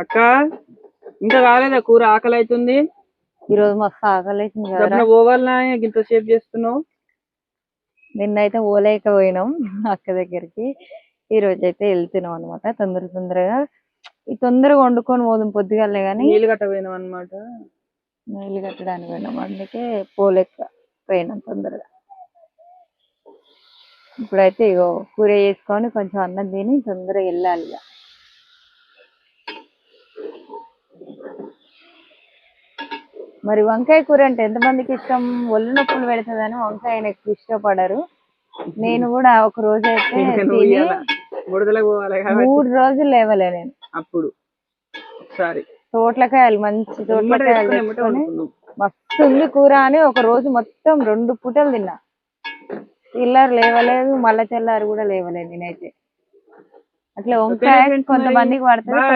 అక్క ఇంకా కాలేదా కూర? ఆకలి అవుతుంది. ఈ రోజు మస్తు ఆకలి అవుతుంది కదా. డబ్బున పోవాలనా ఇంత సేపు చేస్తున్నావు? నిన్నైతే పోలేకపోయినాం అక్క దగ్గరికి. ఈ రోజు అయితే వెళ్తున్నాం అనమాట. తొందరగా ఈ తొందరగా వండుకొని పోదాం పొద్దుగాలే గానీ నీళ్ళు కట్టపోయినాం అనమాట. నీళ్ళు కట్టడానికి పోయినాం, అందుకే పోలేకపోయినాం తొందరగా. ఇప్పుడైతే ఇగో కూర చేసుకొని కొంచెం అన్నం తిని తొందరగా వెళ్ళాలి ఇక. మరి వంకాయ కూర అంటే ఎంతమందికి ఇష్టం? ఒళ్ళు నొప్పులు పెడుతుందని వంకాయని ఎక్కువ ఇష్టపడరు. నేను కూడా ఒక రోజు అయితే తిని 3 రోజులు లేవలే నేను. అప్పుడు తోటలకాయలు, మంచి తోటలకాయలు తెచ్చుకొని మస్తు ఉంది కూర అని ఒక రోజు మొత్తం 2 పూటలు తిన్నా. తెల్లారు లేవలేదు, మళ్ళా తెల్లారు కూడా లేవలేదు నేనైతే. అట్లా వంకాయ కొంతమందికి పడుతుంది.